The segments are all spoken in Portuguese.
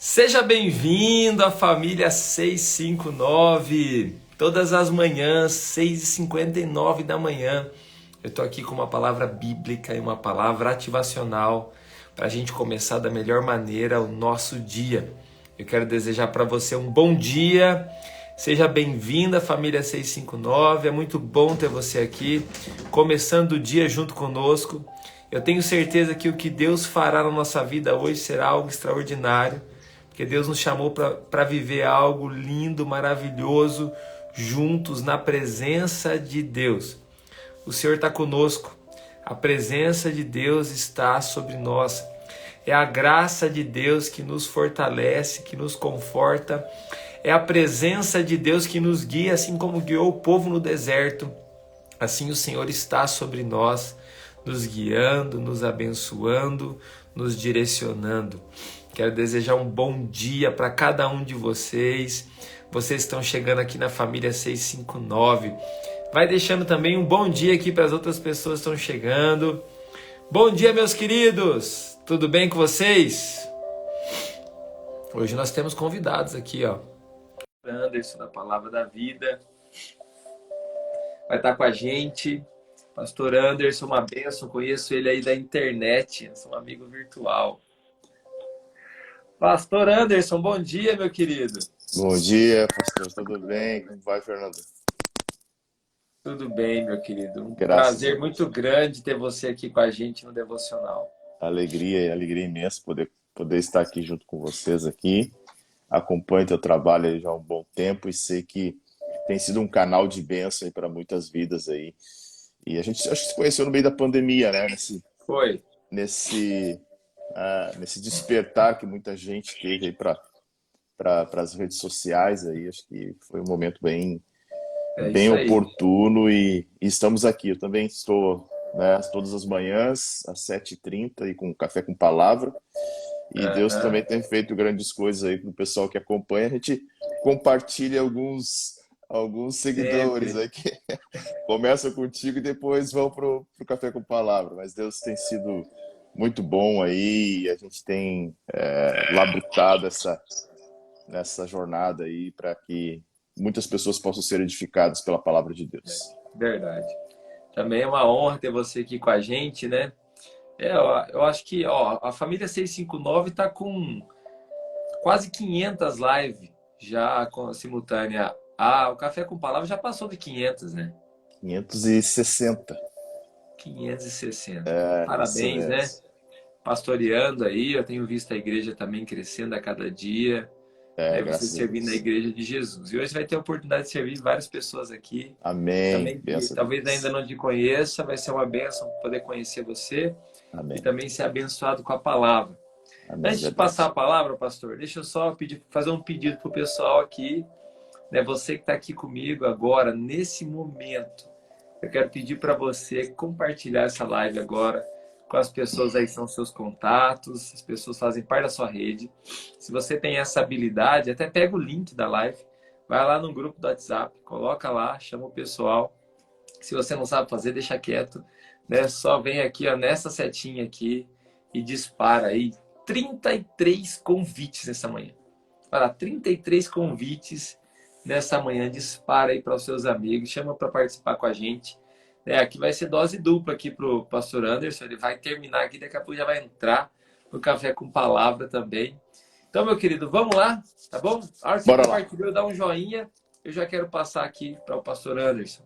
Seja bem-vindo à família 659. Todas as manhãs, 6h59 da manhã, eu estou aqui com uma palavra bíblica e uma palavra ativacional para a gente começar da melhor maneira o nosso dia. Eu quero desejar para você um bom dia. Seja bem-vindo à família 659. É muito bom ter você aqui, começando o dia junto conosco. Eu tenho certeza que o que Deus fará na nossa vida hoje será algo extraordinário. Porque Deus nos chamou para viver algo lindo, maravilhoso, juntos na presença de Deus. O Senhor está conosco, a presença de Deus está sobre nós. É a graça de Deus que nos fortalece, que nos conforta. É a presença de Deus que nos guia, assim como guiou o povo no deserto. Assim o Senhor está sobre nós, nos guiando, nos abençoando, nos direcionando. Quero desejar um bom dia para cada um de vocês. Vocês estão chegando aqui na família 659. Vai deixando também um bom dia aqui para as outras pessoas que estão chegando. Bom dia, meus queridos. Tudo bem com vocês? Hoje nós temos convidados aqui, ó. Anderson, da Palavra da Vida, vai estar com a gente. Pastor Anderson, uma bênção. Conheço ele aí da internet. Eu sou um amigo virtual. Pastor Anderson, bom dia, meu querido. Bom dia, pastor. Tudo bem? Como vai, Fernando? Tudo bem, meu querido. Um Graças a prazer Deus. muito grande ter você aqui com a gente no Devocional. Alegria imensa poder estar aqui junto com vocês aqui. Acompanho teu trabalho aí já há um bom tempo e sei que tem sido um canal de bênção aí para muitas vidas aí. E a gente acho que se conheceu no meio da pandemia, né? Foi. Nesse, nesse despertar que muita gente teve aí para as redes sociais aí. Acho que foi um momento É bem isso aí. oportuno e estamos aqui. Eu também estou, né, todas as manhãs, às 7h30, e com café com palavra. E Deus Aham. também tem feito grandes coisas aí para o pessoal que acompanha. A gente compartilha alguns seguidores Sempre. aí que começam contigo e depois vão pro café com palavra. Mas Deus tem sido muito bom aí. E a gente tem labutado nessa jornada aí para que muitas pessoas possam ser edificadas pela palavra de Deus. Verdade. Também é uma honra ter você aqui com a gente, né? Eu acho que a família 659 está com quase 500 lives já simultânea. O Café com Palavra já passou de 500, né? 560. 560. Isso Parabéns, né? mesmo. Pastoreando aí, eu tenho visto a igreja também crescendo a cada dia, né? Você Graças a servindo na Deus. igreja de Jesus. E hoje vai ter a oportunidade de servir várias pessoas aqui, Amém. também que Benção a talvez ainda Deus. não te conheça, vai ser uma bênção poder conhecer você e Amém. também ser abençoado com a palavra. Amém. Antes de passar a Verdade. palavra, pastor, deixa eu só fazer um pedido para o pessoal aqui, né? Você que está aqui comigo agora, nesse momento, eu quero pedir para você compartilhar essa live agora com as pessoas aí que são seus contatos, as pessoas fazem parte da sua rede. Se você tem essa habilidade, até pega o link da live, vai lá no grupo do WhatsApp, coloca lá, chama o pessoal. Se você não sabe fazer, deixa quieto, né? Só vem aqui, ó, nessa setinha aqui e dispara aí 33 convites nessa manhã. Olha lá, 33 convites nessa manhã. Dispara aí para os seus amigos, chama para participar com a gente. Aqui vai ser dose dupla aqui para o pastor Anderson. Ele vai terminar aqui, daqui a pouco já vai entrar no Café com Palavra também. Então, meu querido, vamos lá, tá bom? A hora que você Bora lá. compartilhou, dá um joinha. Eu já quero passar aqui para o pastor Anderson.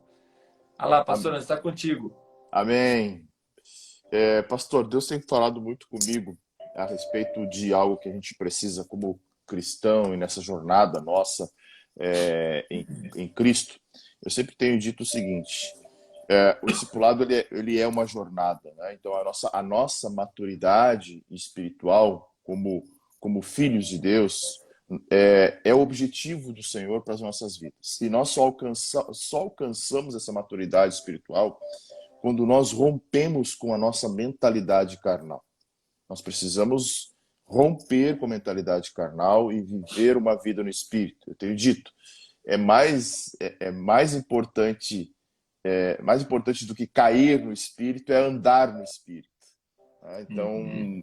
Olha lá, pastor Am- Anderson, está contigo. Amém. Pastor, Deus tem falado muito comigo a respeito de algo que a gente precisa como cristão e nessa jornada nossa em Cristo. Eu sempre tenho dito o seguinte: o discipulado ele é uma jornada, né? Então a nossa maturidade espiritual como filhos de Deus é o objetivo do Senhor para as nossas vidas. E nós só alcançamos essa maturidade espiritual quando nós rompemos com a nossa mentalidade carnal. Nós precisamos romper com a mentalidade carnal e viver uma vida no Espírito. Eu tenho dito, mais importante do que cair no Espírito é andar no Espírito. Tá? Então, Uhum.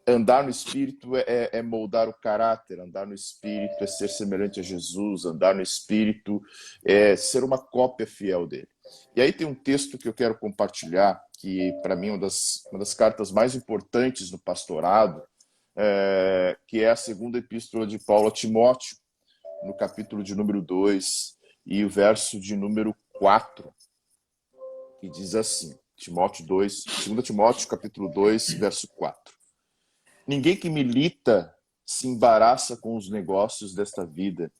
Andar no Espírito é moldar o caráter, andar no Espírito é ser semelhante a Jesus, andar no Espírito é ser uma cópia fiel dele. E aí tem um texto que eu quero compartilhar, que para mim é uma das cartas mais importantes no pastorado, que é a segunda epístola de Paulo a Timóteo, no capítulo de número 2 e o verso de número 4, que diz assim, Timóteo 2, 2 Timóteo, capítulo 2, verso 4. Ninguém que milita se embaraça com os negócios desta vida,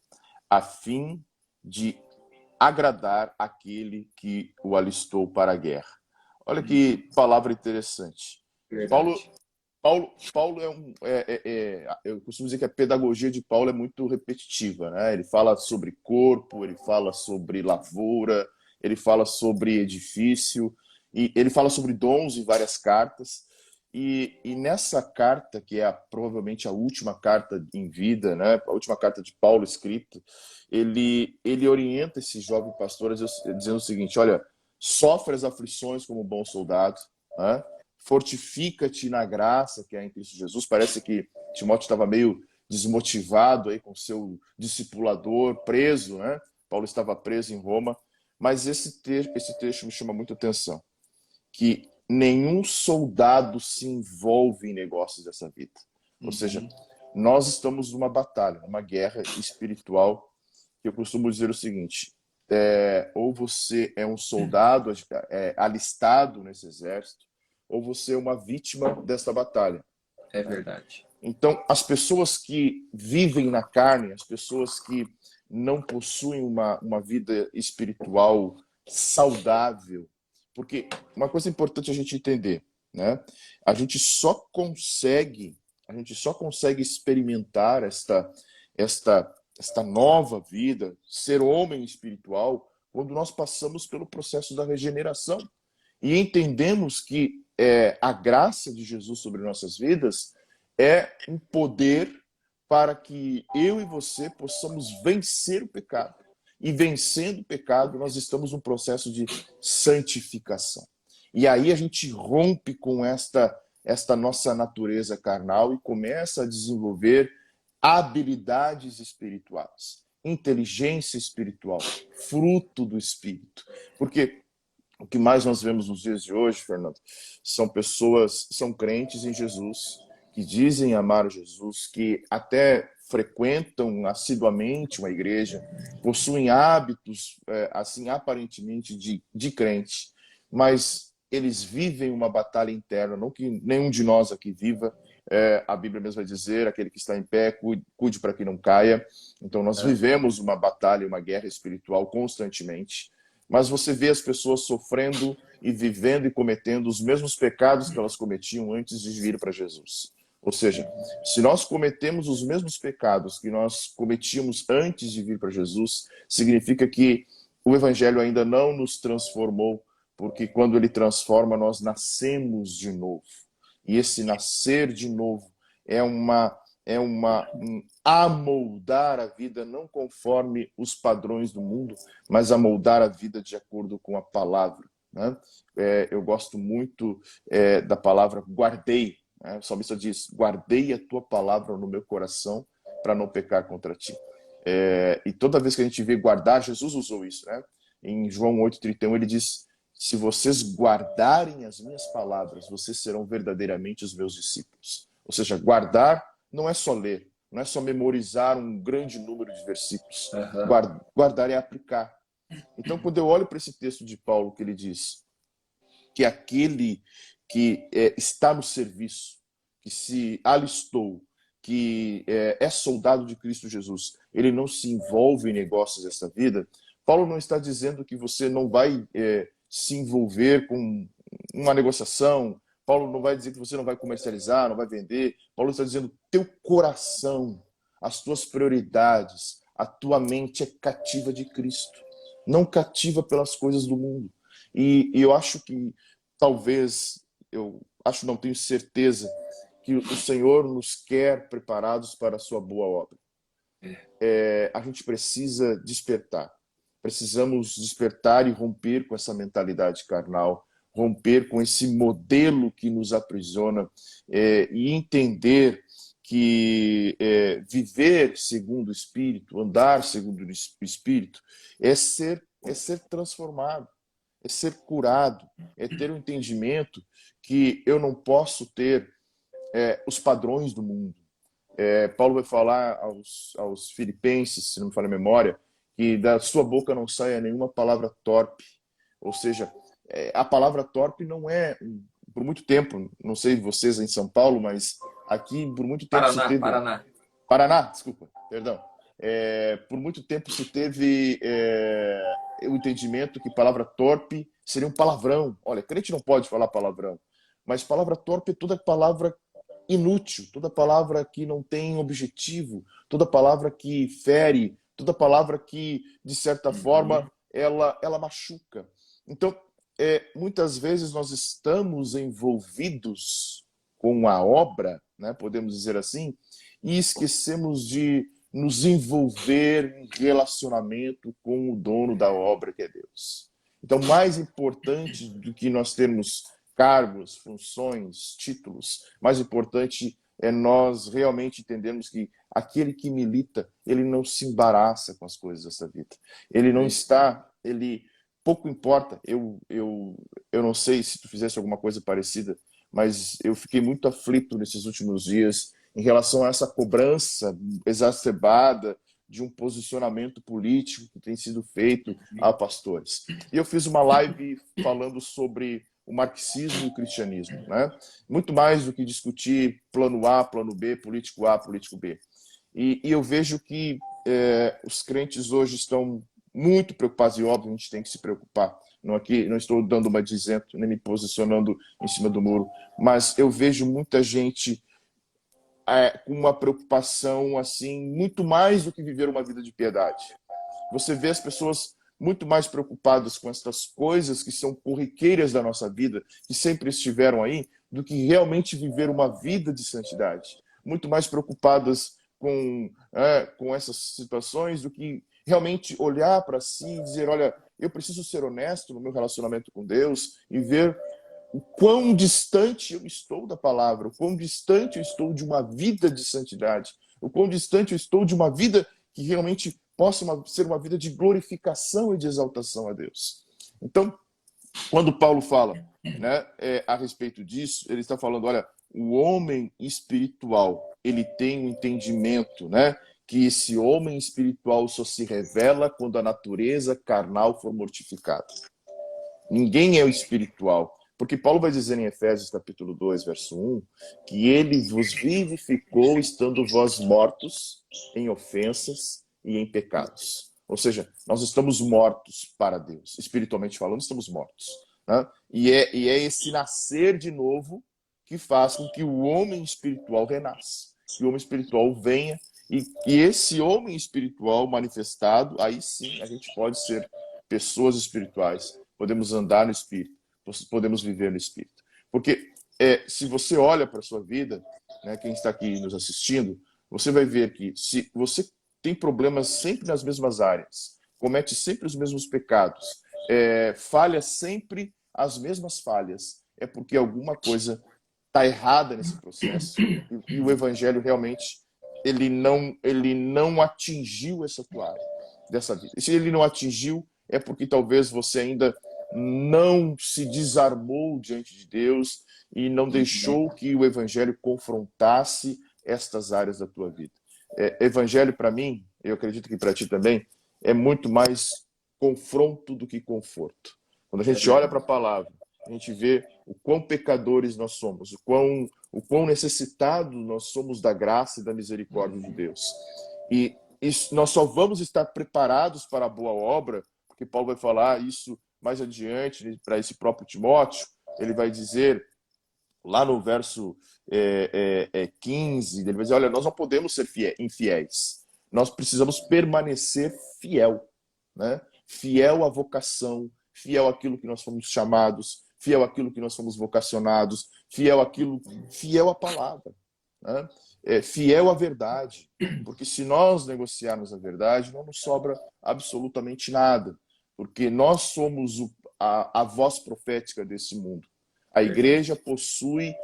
a fim de agradar aquele que o alistou para a guerra. Olha que palavra interessante. Paulo, Verdade. Paulo eu costumo dizer que a pedagogia de Paulo é muito repetitiva, né? Ele fala sobre corpo, ele fala sobre lavoura, ele fala sobre edifício, e ele fala sobre dons em várias cartas. E nessa carta, que é provavelmente a última carta em vida, né? A última carta de Paulo escrita, ele orienta esse jovem pastor dizendo o seguinte: olha, sofre as aflições como um bom soldado, né? Fortifica-te na graça que é em Cristo Jesus. Parece que Timóteo estava meio desmotivado aí com seu discipulador preso, né? Paulo estava preso em Roma, mas esse trecho me chama muita atenção, que nenhum soldado se envolve em negócios dessa vida. Ou seja, nós estamos numa batalha, numa guerra espiritual, que eu costumo dizer o seguinte: ou você é um soldado alistado nesse exército, ou você é uma vítima dessa batalha. É verdade. Então, as pessoas que vivem na carne, as pessoas que não possuem uma vida espiritual saudável, porque uma coisa importante a gente entender, né? A gente só consegue experimentar esta nova vida, ser homem espiritual, quando nós passamos pelo processo da regeneração e entendemos que a graça de Jesus sobre nossas vidas é um poder para que eu e você possamos vencer o pecado. E vencendo o pecado, nós estamos num processo de santificação. E aí a gente rompe com esta nossa natureza carnal e começa a desenvolver habilidades espirituais, inteligência espiritual, fruto do Espírito. Porque o que mais nós vemos nos dias de hoje, Fernando, são pessoas, são crentes em Jesus, que dizem amar Jesus, que até frequentam assiduamente uma igreja, possuem hábitos, assim, aparentemente de crente, mas eles vivem uma batalha interna, não que nenhum de nós aqui viva. A Bíblia mesmo vai dizer: aquele que está em pé, cuide para que não caia. Então nós vivemos uma batalha, uma guerra espiritual constantemente, mas você vê as pessoas sofrendo e vivendo e cometendo os mesmos pecados que elas cometiam antes de vir para Jesus. Ou seja, se nós cometemos os mesmos pecados que nós cometíamos antes de vir para Jesus, significa que o Evangelho ainda não nos transformou, porque quando ele transforma, nós nascemos de novo. E esse nascer de novo é um amoldar a vida não conforme os padrões do mundo, mas amoldar a vida de acordo com a palavra, né? Eu gosto muito da palavra guardei, né? O salmista diz: guardei a tua palavra no meu coração para não pecar contra ti. E toda vez que a gente vê guardar, Jesus usou isso, né? Em João 8,31 ele diz: se vocês guardarem as minhas palavras, vocês serão verdadeiramente os meus discípulos. Ou seja, guardar não é só ler, não é só memorizar um grande número de versículos. Guardar é aplicar. Então, quando eu olho para esse texto de Paulo, que ele diz que aquele que está no serviço, que se alistou, que é soldado de Cristo Jesus, ele não se envolve em negócios dessa vida, Paulo não está dizendo que você não vai se envolver com uma negociação. Paulo não vai dizer que você não vai comercializar, não vai vender. Paulo está dizendo: teu coração, as tuas prioridades, a tua mente é cativa de Cristo, não cativa pelas coisas do mundo. E eu acho que talvez, não tenho certeza, que o Senhor nos quer preparados para a sua boa obra. A gente precisa despertar. Precisamos despertar e romper com essa mentalidade carnal, romper com esse modelo que nos aprisiona, e entender que viver segundo o Espírito, andar segundo o Espírito, é ser transformado, é ser curado, é ter um entendimento que eu não posso ter os padrões do mundo. Paulo vai falar aos filipenses, se não me falha a memória, que da sua boca não saia nenhuma palavra torpe. Ou seja, a palavra torpe não é, por muito tempo, não sei vocês em São Paulo, mas aqui por muito tempo se Paraná, teve... Paraná. Paraná, desculpa, perdão. Por muito tempo se teve o entendimento que palavra torpe seria um palavrão. Olha, crente não pode falar palavrão, mas palavra torpe é toda palavra inútil, toda palavra que não tem objetivo, toda palavra que fere, toda palavra que, de certa forma, ela machuca. Então, muitas vezes nós estamos envolvidos com a obra, né, podemos dizer assim, e esquecemos de nos envolver em relacionamento com o dono da obra, que é Deus. Então, mais importante do que nós termos cargos, funções, títulos, mais importante é nós realmente entendermos que aquele que milita, ele não se embaraça com as coisas dessa vida. Ele não está, ele pouco importa. Eu não sei se tu fizesse alguma coisa parecida, mas eu fiquei muito aflito nesses últimos dias em relação a essa cobrança exacerbada de um posicionamento político que tem sido feito a pastores. E eu fiz uma live falando sobre o marxismo e o cristianismo, né? Muito mais do que discutir plano A, plano B, político A, político B. E eu vejo que os crentes hoje estão muito preocupados, e óbvio, a gente tem que se preocupar. Não, aqui, não estou dando uma de isento, nem me posicionando em cima do muro, mas eu vejo muita gente com uma preocupação assim, muito mais do que viver uma vida de piedade. Você vê as pessoas muito mais preocupadas com essas coisas que são corriqueiras da nossa vida, que sempre estiveram aí, do que realmente viver uma vida de santidade. Muito mais preocupadas com essas situações do que realmente olhar para si e dizer, olha, eu preciso ser honesto no meu relacionamento com Deus e ver o quão distante eu estou da palavra, o quão distante eu estou de uma vida de santidade, o quão distante eu estou de uma vida que realmente possa ser uma vida de glorificação e de exaltação a Deus. Então, quando Paulo fala, né, a respeito disso, ele está falando, olha, o homem espiritual, ele tem um entendimento, né, que esse homem espiritual só se revela quando a natureza carnal for mortificada. Ninguém é o espiritual. Porque Paulo vai dizer em Efésios capítulo 2, verso 1, que ele vos vivificou estando vós mortos em ofensas e em pecados. Ou seja, nós estamos mortos para Deus. Espiritualmente falando, estamos mortos. Né? E é esse nascer de novo que faz com que o homem espiritual renasça. Que o homem espiritual venha e esse homem espiritual manifestado, aí sim a gente pode ser pessoas espirituais. Podemos andar no Espírito. Podemos viver no Espírito. Porque se você olha para a sua vida, né, quem está aqui nos assistindo, você vai ver que se você tem problemas sempre nas mesmas áreas, comete sempre os mesmos pecados, falha sempre as mesmas falhas, é porque alguma coisa está errada nesse processo e o Evangelho realmente ele não atingiu essa tua área dessa vida. E se ele não atingiu, é porque talvez você ainda não se desarmou diante de Deus e não deixou que o Evangelho confrontasse estas áreas da tua vida. Evangelho, para mim, eu acredito que para ti também, é muito mais confronto do que conforto. Quando a gente olha para a palavra, a gente vê o quão pecadores nós somos, o quão necessitados nós somos da graça e da misericórdia de Deus. E nós só vamos estar preparados para a boa obra, porque Paulo vai falar isso mais adiante, para esse próprio Timóteo, ele vai dizer, lá no verso 15, ele vai dizer, olha, nós não podemos ser infiéis, nós precisamos permanecer fiel, né? Fiel à vocação, fiel àquilo que nós fomos chamados, fiel àquilo que nós fomos vocacionados, fiel à palavra, né? Fiel à verdade, porque se nós negociarmos a verdade, não nos sobra absolutamente nada, porque nós somos a voz profética desse mundo. A igreja possui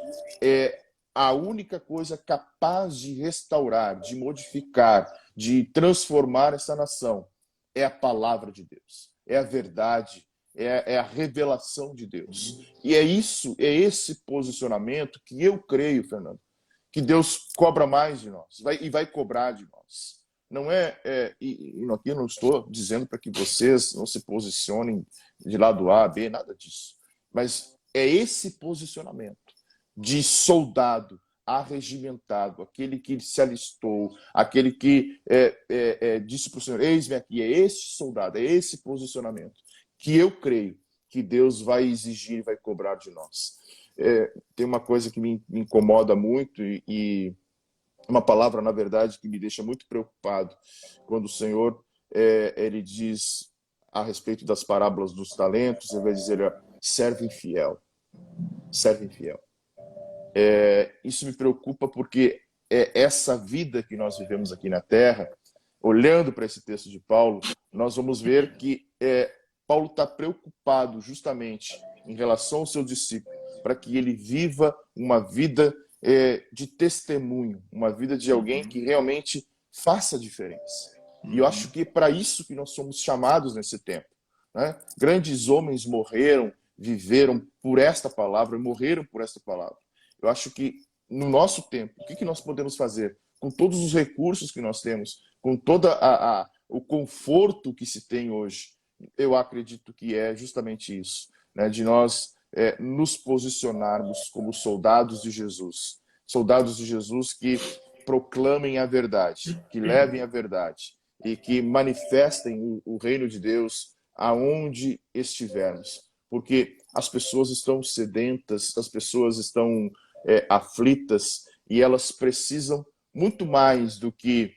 a única coisa capaz de restaurar, de modificar, de transformar essa nação. É a palavra de Deus, é a verdade, é a revelação de Deus. E é esse posicionamento que eu creio, Fernando, que Deus cobra mais de nós e vai cobrar de nós. Não aqui eu não estou dizendo para que vocês não se posicionem de lado A, B, nada disso. Mas é esse posicionamento de soldado arregimentado, aquele que se alistou, aquele que disse para o Senhor, eis-me aqui, é esse soldado, é esse posicionamento que eu creio que Deus vai exigir e vai cobrar de nós. Tem uma coisa que me incomoda muito e uma palavra, na verdade, que me deixa muito preocupado quando o Senhor ele diz a respeito das parábolas dos talentos, ele vai dizer, servo infiel, servo infiel. Isso me preocupa porque essa vida que nós vivemos aqui na Terra, olhando para esse texto de Paulo, nós vamos ver que Paulo está preocupado justamente em relação ao seu discípulo, para que ele viva uma vida de testemunho, uma vida de alguém que realmente faça a diferença. E eu acho que é para isso que nós somos chamados nesse tempo. Né? Grandes homens morreram, viveram por esta palavra, morreram por esta palavra. Eu acho que no nosso tempo, o que nós podemos fazer com todos os recursos que nós temos, com todo o conforto que se tem hoje? Eu acredito que é justamente isso, né? De nós nos posicionarmos como soldados de Jesus que proclamem a verdade, que levem a verdade e que manifestem o reino de Deus aonde estivermos, porque as pessoas estão sedentas, as pessoas estão aflitas e elas precisam muito mais do que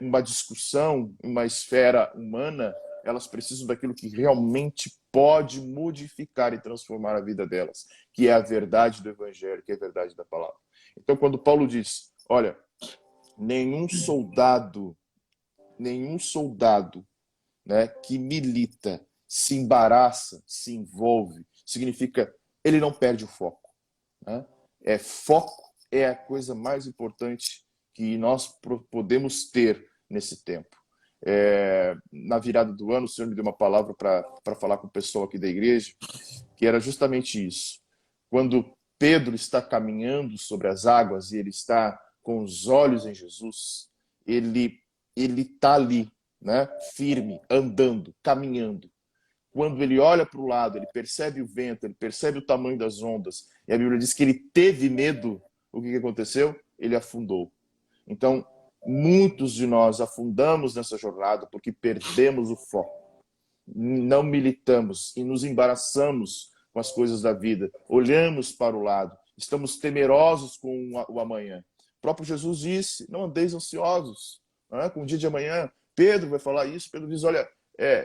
uma discussão, uma esfera humana. Elas precisam daquilo que realmente pode modificar e transformar a vida delas, que é a verdade do Evangelho, que é a verdade da palavra. Então, quando Paulo diz, olha, nenhum soldado, né, que milita, se embaraça, se envolve, significa ele não perde o foco. Né? Foco é a coisa mais importante que nós podemos ter nesse tempo. Na virada do ano, o Senhor me deu uma palavra para falar com o pessoal aqui da igreja, que era justamente isso. Quando Pedro está caminhando sobre as águas e ele está com os olhos em Jesus, ele está ali, né, firme, andando, caminhando. Quando ele olha para o lado, ele percebe o vento, ele percebe o tamanho das ondas, e a Bíblia diz que ele teve medo. O que aconteceu? Ele afundou. Então, muitos de nós afundamos nessa jornada porque perdemos o foco. Não militamos e nos embaraçamos com as coisas da vida. Olhamos para o lado. Estamos temerosos com o amanhã. O próprio Jesus disse, não andeis ansiosos, né, com o dia de amanhã. Pedro vai falar isso. Pedro diz, olha,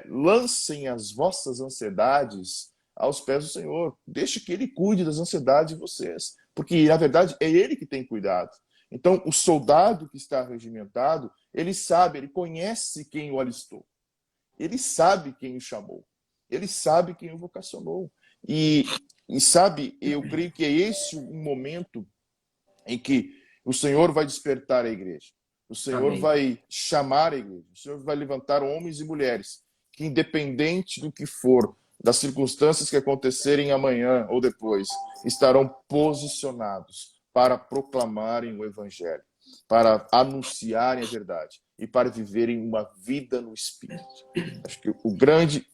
lancem as vossas ansiedades aos pés do Senhor. Deixe que Ele cuide das ansiedades de vocês. Porque, na verdade, é Ele que tem cuidado. Então, o soldado que está regimentado, ele sabe, ele conhece quem o alistou. Ele sabe quem o chamou. Ele sabe quem o vocacionou. E sabe, eu creio que é esse um momento em que o Senhor vai despertar a igreja. O Senhor Amém. vai chamar a igreja. O Senhor vai levantar homens e mulheres que, independente do que for, das circunstâncias que acontecerem amanhã ou depois, estarão posicionados para proclamarem o Evangelho, para anunciarem a verdade e para viverem uma vida no Espírito. Acho que o grande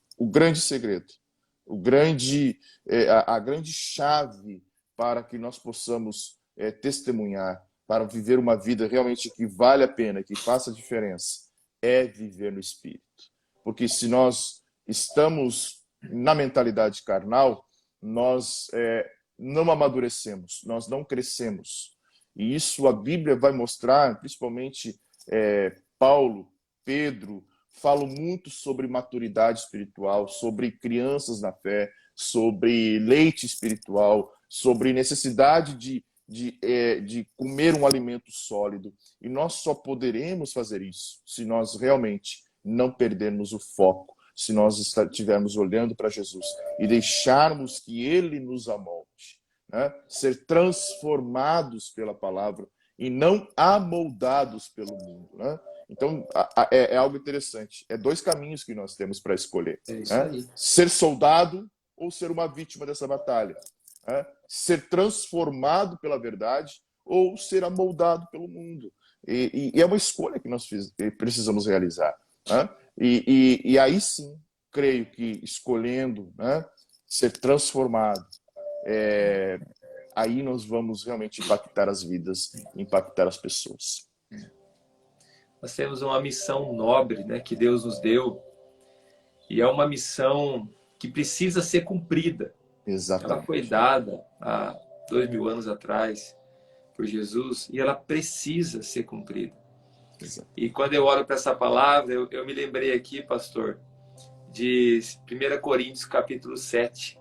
segredo, a grande chave para que nós possamos testemunhar, para viver uma vida realmente que vale a pena, que faça diferença, é viver no Espírito. Porque se nós estamos na mentalidade carnal, nós não amadurecemos, nós não crescemos. E isso a Bíblia vai mostrar, principalmente Paulo, Pedro, falam muito sobre maturidade espiritual, sobre crianças na fé, sobre leite espiritual, sobre necessidade de comer um alimento sólido. E nós só poderemos fazer isso se nós realmente não perdermos o foco, se nós estivermos olhando para Jesus e deixarmos que Ele nos amolde, né? Ser transformados pela palavra e não amoldados pelo mundo, né? Então, é algo interessante. É dois caminhos que nós temos para escolher, É isso né? aí. Ser soldado ou ser uma vítima dessa batalha, né? Ser transformado pela verdade ou ser amoldado pelo mundo. E é uma escolha que nós precisamos realizar, né? E aí sim, creio que escolhendo, né, ser transformado, aí nós vamos realmente impactar as vidas, impactar as pessoas. Nós temos uma missão nobre, né, que Deus nos deu, e é uma missão que precisa ser cumprida. Ela foi Exatamente. dada há 2000 anos atrás por Jesus e ela precisa ser cumprida. Exato. E quando eu olho para essa palavra, eu me lembrei aqui, pastor, de 1 Coríntios capítulo 7.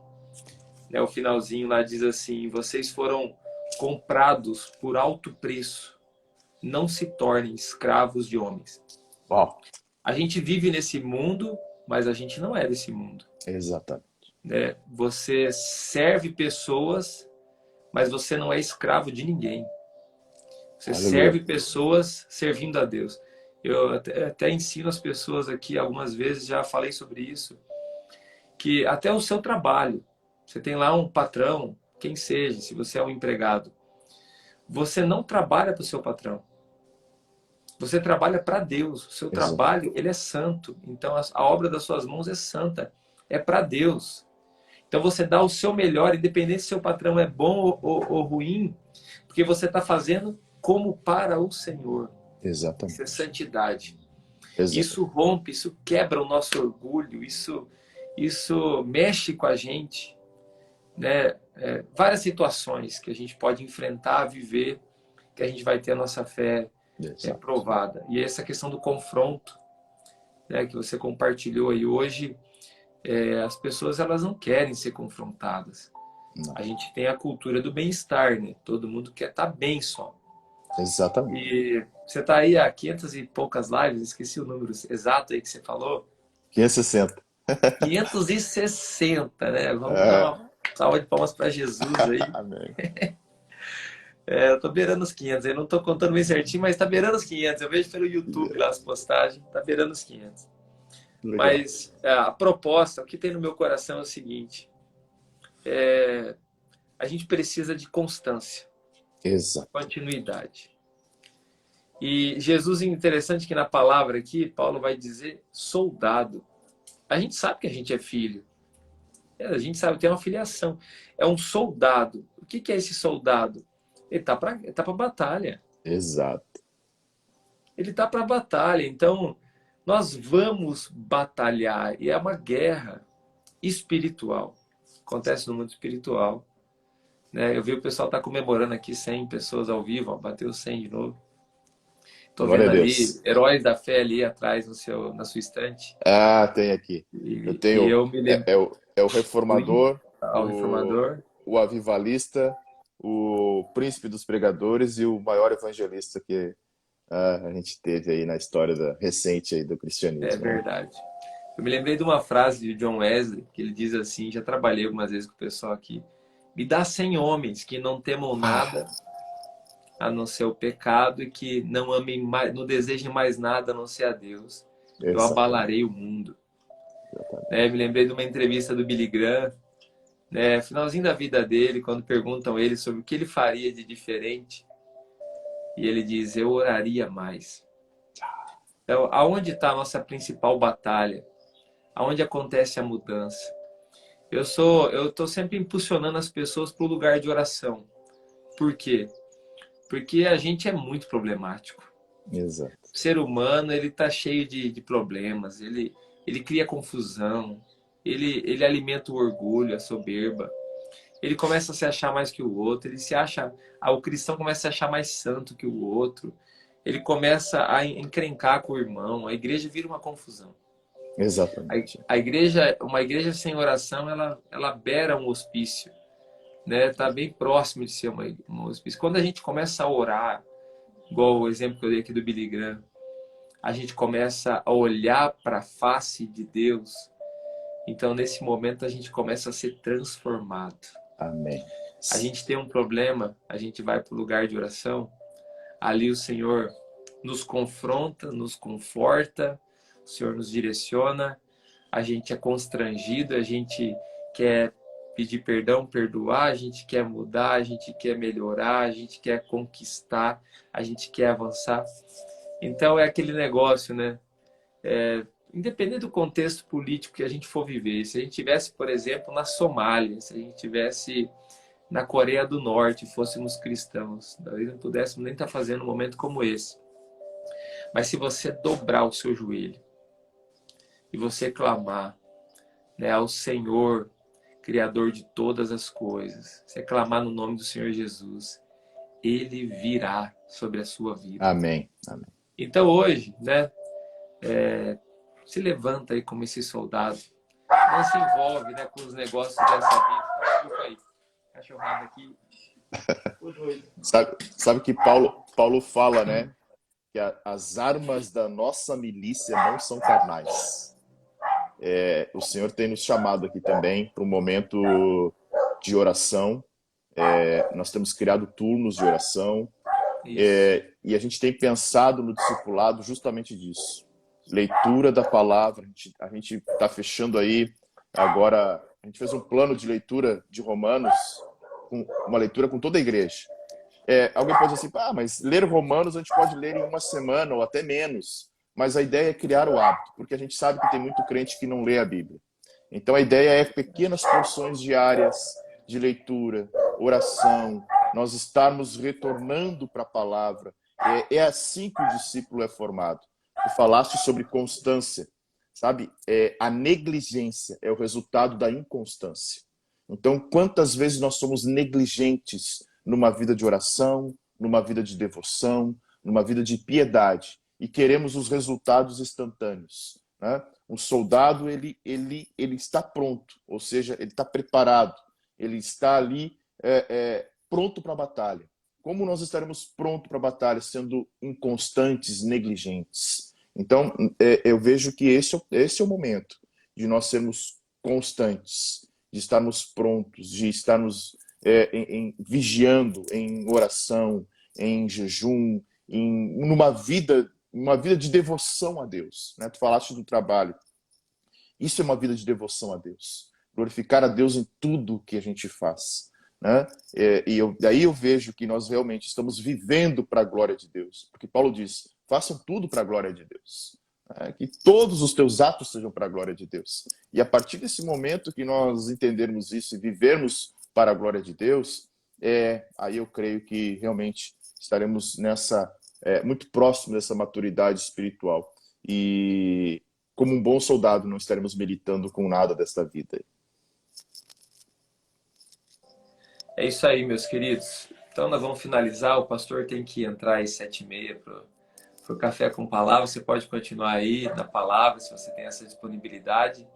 Né, o finalzinho lá diz assim: vocês foram comprados por alto preço. Não se tornem escravos de homens. Uau. A gente vive nesse mundo, mas a gente não é desse mundo. Exatamente. Né? Você serve pessoas, mas você não é escravo de ninguém. Você Aleluia. serve pessoas servindo a Deus. Eu até ensino as pessoas aqui, algumas vezes já falei sobre isso, que até o seu trabalho, você tem lá um patrão, quem seja, se você é um empregado, você não trabalha para o seu patrão. Você trabalha para Deus. O seu Exato. trabalho, ele é santo. Então, a obra das suas mãos é santa. É para Deus. Então, você dá o seu melhor, independente se seu patrão é bom ou ruim, porque você está fazendo como para o Senhor. Exatamente. Isso é santidade. Exato. Isso rompe, isso quebra o nosso orgulho, isso mexe com a gente. Né? Várias situações que a gente pode enfrentar, viver, que a gente vai ter a nossa fé provada. E essa questão do confronto, né, que você compartilhou aí hoje, as pessoas elas não querem ser confrontadas. Não. A gente tem a cultura do bem-estar, né? Todo mundo quer estar bem só. Exatamente. E você está aí há 500 e poucas lives, esqueci o número exato aí que você falou. 560. 560, né? Vamos dar uma salva de palmas para Jesus aí. Amém. Eu tô beirando os 500, eu não tô contando bem certinho, mas tá beirando os 500. Eu vejo pelo YouTube lá as postagens, tá beirando os 500. Legal. Mas a proposta, o que tem no meu coração é o seguinte: a gente precisa de constância, Exato. continuidade. E Jesus, interessante que na palavra aqui, Paulo vai dizer soldado. A gente sabe que a gente é filho. A gente sabe, tem uma filiação. É um soldado. O que é esse soldado? Ele tá para batalha. Exato. Ele tá para batalha. Então, nós vamos batalhar. E é uma guerra espiritual. Acontece no mundo espiritual. Né? Eu vi o pessoal tá comemorando aqui 100 pessoas ao vivo. Ó, bateu 100 de novo. Tô Glória vendo a ali Deus. Heróis da Fé ali atrás na sua estante. Tem aqui. Eu E tenho. eu me lembro É o Reformador, ao Reformador. o Avivalista, o Príncipe dos Pregadores e o maior evangelista que a gente teve aí na história recente aí do É cristianismo. verdade. Eu me lembrei de uma frase de John Wesley, que ele diz assim, já trabalhei algumas vezes com o pessoal aqui: me dá 100 homens que não temam nada a não ser o pecado e que não amem mais, não desejem mais nada a não ser a Deus. Eu Exatamente. abalarei o mundo. Me lembrei de uma entrevista do Billy Graham, finalzinho da vida dele, quando perguntam ele sobre o que ele faria de diferente, e ele diz: eu oraria mais. Então, aonde está a nossa principal batalha? Aonde acontece a mudança? Eu estou sempre impulsionando as pessoas para o lugar de oração. Por quê? Porque a gente é muito problemático. Exato. O ser humano, ele está cheio de problemas, ele cria confusão, ele alimenta o orgulho, a soberba. Ele começa a se achar mais que o outro, o cristão começa a se achar mais santo que o outro. Ele começa a encrencar com o irmão, a igreja vira uma confusão. Exatamente. Uma igreja sem oração, ela beira um hospício, né? Tá bem próximo de ser um hospício. Quando a gente começa a orar, igual o exemplo que eu dei aqui do Billy Graham, a gente começa a olhar para a face de Deus, então nesse momento a gente começa a ser transformado. Amém. A gente tem um problema, a gente vai para o lugar de oração, ali o Senhor nos confronta, nos conforta, o Senhor nos direciona, a gente é constrangido, a gente quer pedir perdão, perdoar, a gente quer mudar, a gente quer melhorar, a gente quer conquistar, a gente quer avançar. Então é aquele negócio, né? Independente do contexto político que a gente for viver, se a gente tivesse, por exemplo, na Somália, se a gente tivesse na Coreia do Norte, fôssemos cristãos, talvez não pudéssemos nem estar fazendo um momento como esse. Mas se você dobrar o seu joelho e você clamar, né, ao Senhor, Criador de todas as coisas, você clamar no nome do Senhor Jesus, Ele virá sobre a sua vida. Amém. Amém. Então hoje, né, se levanta aí como esse soldado. Não se envolve, né, com os negócios dessa vida. Desculpa aí, cachorrada aqui. Sabe que Paulo fala, né? Que as armas da nossa milícia não são carnais. O Senhor tem nos chamado aqui também para um momento de oração. Nós temos criado turnos de oração. E a gente tem pensado no discipulado justamente disso. Leitura da palavra. A gente está fechando aí agora. A gente fez um plano de leitura de Romanos, uma leitura com toda a igreja. Alguém pode dizer assim, mas ler Romanos a gente pode ler em uma semana ou até menos. Mas a ideia é criar o hábito, porque a gente sabe que tem muito crente que não lê a Bíblia. Então a ideia é pequenas porções diárias de leitura, oração, nós estarmos retornando para a palavra. É assim que o discípulo é formado. Tu falaste sobre constância, sabe? A negligência é o resultado da inconstância. Então, quantas vezes nós somos negligentes numa vida de oração, numa vida de devoção, numa vida de piedade, e queremos os resultados instantâneos, né? O soldado, ele está pronto, ou seja, ele está preparado, ele está ali pronto para a batalha. Como nós estaremos prontos para a batalha sendo inconstantes, negligentes? Então, eu vejo que esse é o momento de nós sermos constantes, de estarmos prontos, de estarmos vigiando em oração, em jejum, numa vida de devoção a Deus, né? Tu falaste do trabalho. Isso é uma vida de devoção a Deus. Glorificar a Deus em tudo que a gente faz, né? Daí eu vejo que nós realmente estamos vivendo para a glória de Deus. Porque Paulo diz, façam tudo para a glória de Deus. Né? Que todos os teus atos sejam para a glória de Deus. E a partir desse momento que nós entendermos isso e vivermos para a glória de Deus, aí eu creio que realmente estaremos muito próximo dessa maturidade espiritual. E como um bom soldado não estaremos militando com nada desta vida. É isso aí, meus queridos. Então nós vamos finalizar. O pastor tem que entrar às 7h30 para o Café com Palavra. Você pode continuar aí na palavra, se você tem essa disponibilidade.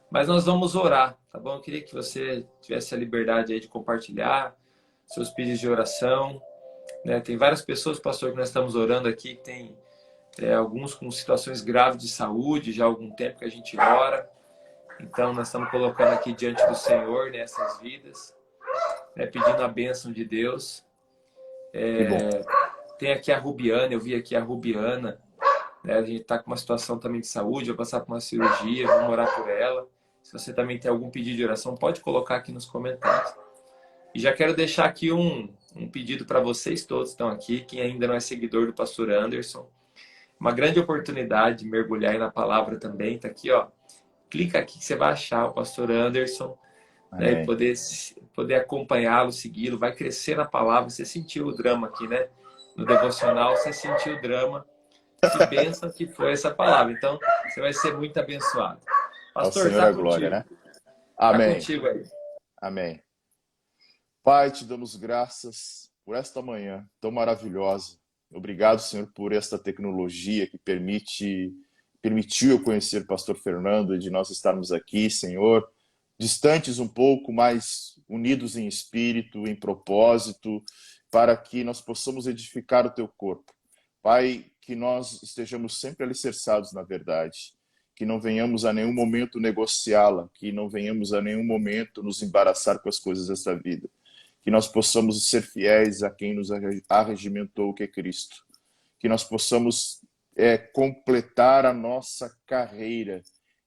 Mas nós vamos orar, tá bom? Eu queria que você tivesse a liberdade aí de compartilhar seus pedidos de oração. Né? Tem várias pessoas, pastor, que nós estamos orando aqui, que tem alguns com situações graves de saúde, já há algum tempo que a gente ora. Então nós estamos colocando aqui diante do Senhor nessas vidas, né? Pedindo a bênção de Deus. Tem aqui a Rubiana, eu vi aqui a Rubiana, né? A gente está com uma situação também de saúde, vai passar por uma cirurgia, vamos orar por ela. Se você também tem algum pedido de oração, pode colocar aqui nos comentários. E já quero deixar aqui um pedido para vocês todos que estão aqui, quem ainda não é seguidor do pastor Anderson. Uma grande oportunidade de mergulhar aí na palavra também, tá aqui, ó. Clica aqui que você vai achar o pastor Anderson, né, e poder acompanhá-lo, segui-lo, vai crescer na palavra. Você sentiu o drama aqui, né? No devocional, você sentiu o drama. Que bênção que foi essa palavra. Então, você vai ser muito abençoado. Pastor, ao Senhor a glória, né? Amém. Tá contigo aí. Amém. Pai, te damos graças por esta manhã tão maravilhosa. Obrigado, Senhor, por esta tecnologia que permitiu eu conhecer o pastor Fernando e de nós estarmos aqui, Senhor, distantes um pouco, mas unidos em espírito, em propósito, para que nós possamos edificar o teu corpo. Pai, que nós estejamos sempre alicerçados na verdade, que não venhamos a nenhum momento negociá-la, que não venhamos a nenhum momento nos embaraçar com as coisas desta vida, que nós possamos ser fiéis a quem nos arregimentou, que é Cristo, que nós possamos completar a nossa carreira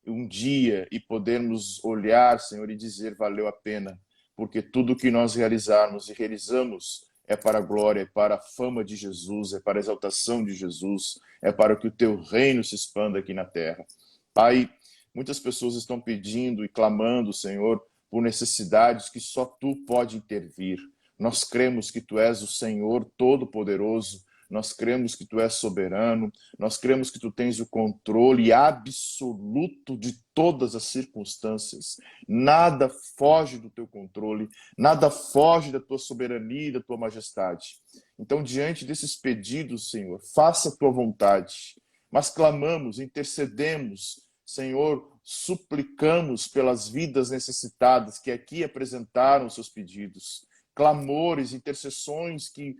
um dia e podermos olhar, Senhor, e dizer valeu a pena, porque tudo que nós realizarmos e realizamos é para a glória, é para a fama de Jesus, é para a exaltação de Jesus, é para que o teu reino se expanda aqui na terra. Pai, muitas pessoas estão pedindo e clamando, Senhor, por necessidades que só Tu pode intervir. Nós cremos que Tu és o Senhor Todo-Poderoso, nós cremos que Tu és soberano, nós cremos que Tu tens o controle absoluto de todas as circunstâncias. Nada foge do Teu controle, nada foge da Tua soberania e da Tua majestade. Então, diante desses pedidos, Senhor, faça a Tua vontade. Mas clamamos, intercedemos, Senhor, suplicamos pelas vidas necessitadas que aqui apresentaram seus pedidos. Clamores, intercessões que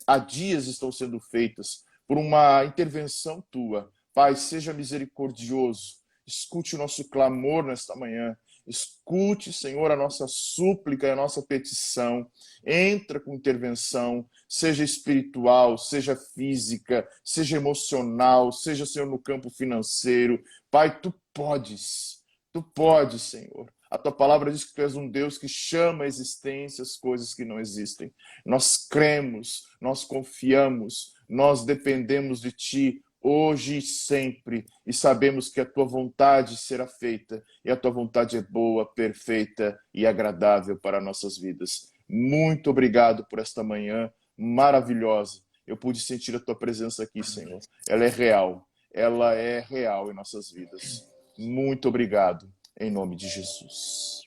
há dias estão sendo feitas por uma intervenção Tua. Pai, seja misericordioso, escute o nosso clamor nesta manhã. Escute, Senhor, a nossa súplica e a nossa petição. Entra com intervenção, seja espiritual, seja física, seja emocional, seja, Senhor, no campo financeiro. Pai, Tu podes, Senhor. A Tua palavra diz que Tu és um Deus que chama à existência as coisas que não existem. Nós cremos, nós confiamos, nós dependemos de Ti, hoje e sempre, e sabemos que a Tua vontade será feita, e a Tua vontade é boa, perfeita e agradável para nossas vidas. Muito obrigado por esta manhã maravilhosa. Eu pude sentir a Tua presença aqui, Senhor. Ela é real em nossas vidas. Muito obrigado, em nome de Jesus.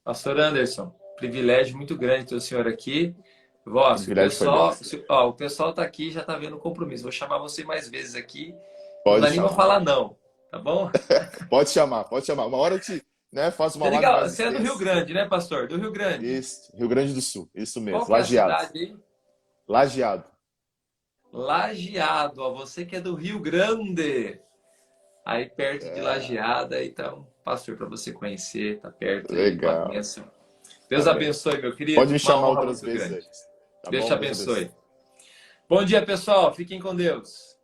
Pastor Anderson, privilégio muito grande ter o senhor aqui. Ó, o pessoal tá aqui, já tá vendo o compromisso. Vou chamar você mais vezes aqui. Não dá nem pra falar não, tá bom? Pode chamar. Uma hora eu te faço uma live mais Você é do Rio Grande, né, pastor? Do Rio Grande. Isso, Rio Grande do Sul, isso mesmo. Qual é a cidade aí? Lajeado. Lajeado, ó, você que é do Rio Grande. Aí perto de Lajeada, então, pastor, para você conhecer, tá perto. Legal. Aí, Deus abençoe, meu querido. Pode me chamar outras vezes. Tá Deus te abençoe. Bom dia, pessoal. Fiquem com Deus.